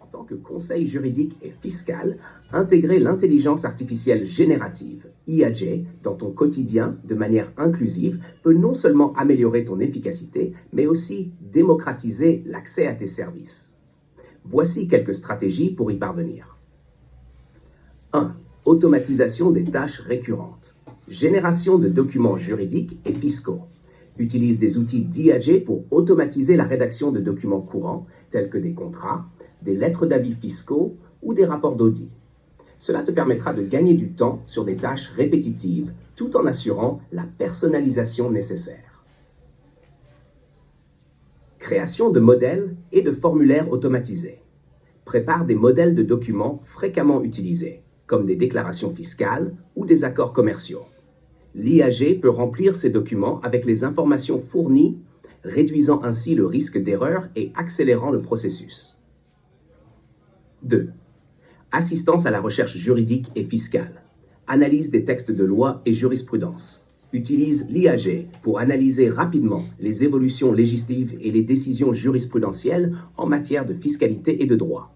En tant que conseil juridique et fiscal, intégrer l'intelligence artificielle générative, IAG, dans ton quotidien de manière inclusive peut non seulement améliorer ton efficacité, mais aussi démocratiser l'accès à tes services. Voici quelques stratégies pour y parvenir. 1. Automatisation des tâches récurrentes. Génération de documents juridiques et fiscaux. Utilise des outils d'IAG pour automatiser la rédaction de documents courants, tels que des contrats, des lettres d'avis fiscaux ou des rapports d'audit. Cela te permettra de gagner du temps sur des tâches répétitives, tout en assurant la personnalisation nécessaire. Création de modèles et de formulaires automatisés. Prépare des modèles de documents fréquemment utilisés, comme des déclarations fiscales ou des accords commerciaux. L'IAG peut remplir ces documents avec les informations fournies, réduisant ainsi le risque d'erreur et accélérant le processus. 2. Assistance à la recherche juridique et fiscale. Analyse des textes de loi et jurisprudence. Utilise l'IAG pour analyser rapidement les évolutions législatives et les décisions jurisprudentielles en matière de fiscalité et de droit.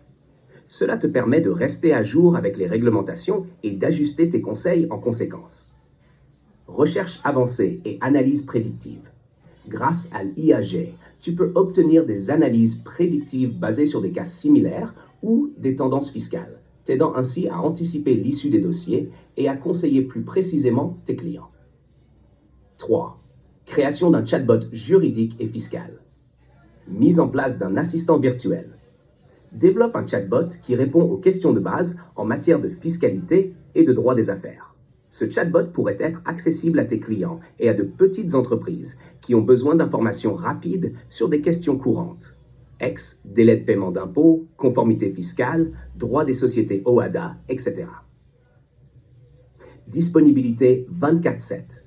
Cela te permet de rester à jour avec les réglementations et d'ajuster tes conseils en conséquence. Recherche avancée et analyse prédictive. Grâce à l'IAG, tu peux obtenir des analyses prédictives basées sur des cas similaires ou des tendances fiscales, t'aidant ainsi à anticiper l'issue des dossiers et à conseiller plus précisément tes clients. 3. Création d'un chatbot juridique et fiscal. Mise en place d'un assistant virtuel. Développe un chatbot qui répond aux questions de base en matière de fiscalité et de droit des affaires. Ce chatbot pourrait être accessible à tes clients et à de petites entreprises qui ont besoin d'informations rapides sur des questions courantes. Délai de paiement d'impôts, conformité fiscale, droit des sociétés OHADA, etc. Disponibilité 24/7.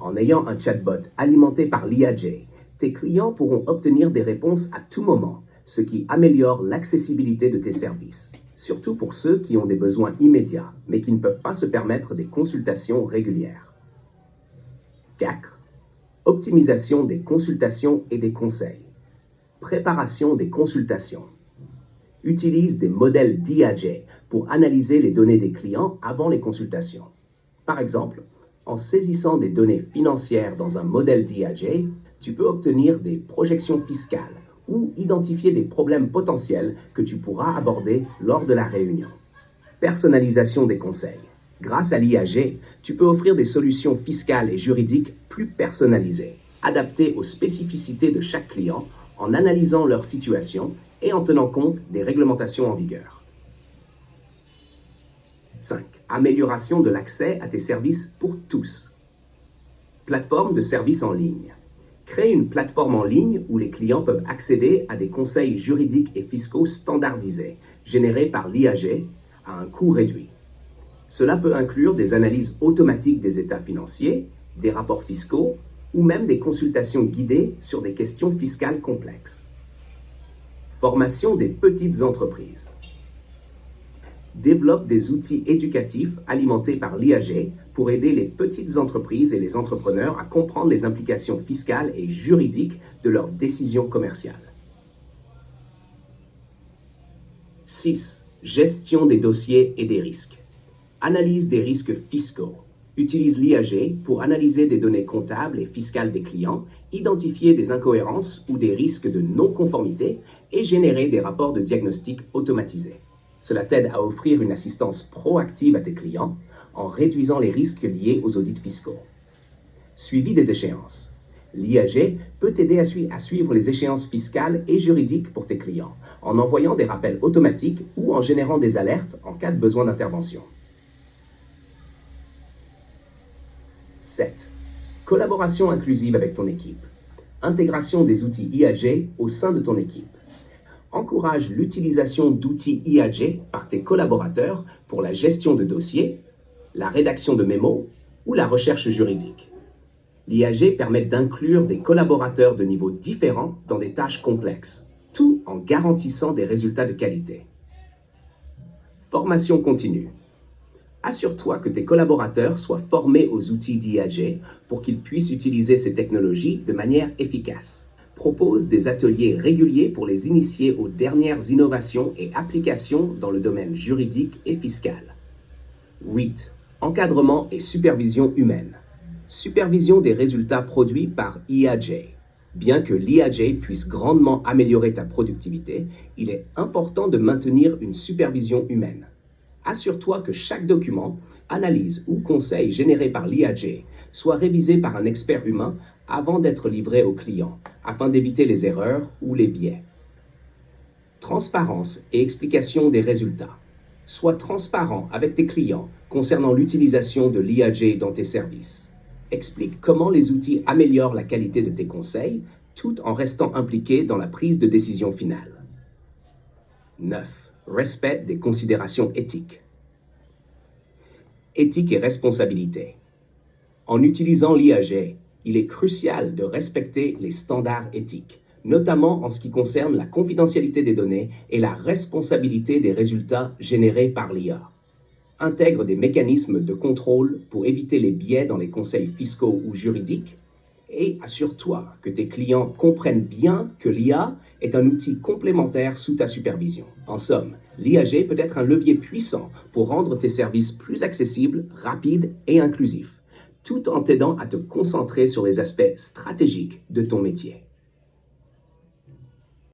En ayant un chatbot alimenté par l'IAG, tes clients pourront obtenir des réponses à tout moment, ce qui améliore l'accessibilité de tes services, surtout pour ceux qui ont des besoins immédiats, mais qui ne peuvent pas se permettre des consultations régulières. 4. Optimisation des consultations et des conseils. Préparation des consultations. Utilise des modèles d'IAG pour analyser les données des clients avant les consultations. Par exemple, en saisissant des données financières dans un modèle d'IAG, tu peux obtenir des projections fiscales ou identifier des problèmes potentiels que tu pourras aborder lors de la réunion. Personnalisation des conseils. Grâce à l'IAG, tu peux offrir des solutions fiscales et juridiques plus personnalisées, adaptées aux spécificités de chaque client, en analysant leur situation et en tenant compte des réglementations en vigueur. 5. Amélioration de l'accès à tes services pour tous. Plateforme de services en ligne. Crée une plateforme en ligne où les clients peuvent accéder à des conseils juridiques et fiscaux standardisés, générés par l'IAG, à un coût réduit. Cela peut inclure des analyses automatiques des états financiers, des rapports fiscaux ou même des consultations guidées sur des questions fiscales complexes. Formation des petites entreprises. Développe des outils éducatifs alimentés par l'IAG pour aider les petites entreprises et les entrepreneurs à comprendre les implications fiscales et juridiques de leurs décisions commerciales. 6. Gestion des dossiers et des risques. Analyse des risques fiscaux. Utilise l'IAG pour analyser des données comptables et fiscales des clients, identifier des incohérences ou des risques de non-conformité et générer des rapports de diagnostic automatisés. Cela t'aide à offrir une assistance proactive à tes clients en réduisant les risques liés aux audits fiscaux. Suivi des échéances. L'IAG peut t'aider à suivre les échéances fiscales et juridiques pour tes clients, en envoyant des rappels automatiques ou en générant des alertes en cas de besoin d'intervention. 7. Collaboration inclusive avec ton équipe. Intégration des outils IAG au sein de ton équipe. Encourage l'utilisation d'outils IAG par tes collaborateurs pour la gestion de dossiers, la rédaction de mémos ou la recherche juridique. L'IAG permet d'inclure des collaborateurs de niveaux différents dans des tâches complexes, tout en garantissant des résultats de qualité. Formation continue. Assure-toi que tes collaborateurs soient formés aux outils d'IAG pour qu'ils puissent utiliser ces technologies de manière efficace. propose des ateliers réguliers pour les initier aux dernières innovations et applications dans le domaine juridique et fiscal. 8. Encadrement et supervision humaine. Supervision des résultats produits par IAJ. Bien que l'IAJ puisse grandement améliorer ta productivité, il est important de maintenir une supervision humaine. Assure-toi que chaque document, analyse ou conseil généré par l'IAJ soit révisé par un expert humain avant d'être livré au client, afin d'éviter les erreurs ou les biais. Transparence et explication des résultats. Sois transparent avec tes clients concernant l'utilisation de l'IAJ dans tes services. Explique comment les outils améliorent la qualité de tes conseils, tout en restant impliqué dans la prise de décision finale. 9. Respect des considérations éthiques. Éthique et responsabilité. En utilisant l'IAJ, il est crucial de respecter les standards éthiques, notamment en ce qui concerne la confidentialité des données et la responsabilité des résultats générés par l'IA. Intègre des mécanismes de contrôle pour éviter les biais dans les conseils fiscaux ou juridiques et assure-toi que tes clients comprennent bien que l'IA est un outil complémentaire sous ta supervision. En somme, l'IAJ peut être un levier puissant pour rendre tes services plus accessibles, rapides et inclusifs, tout en t'aidant à te concentrer sur les aspects stratégiques de ton métier.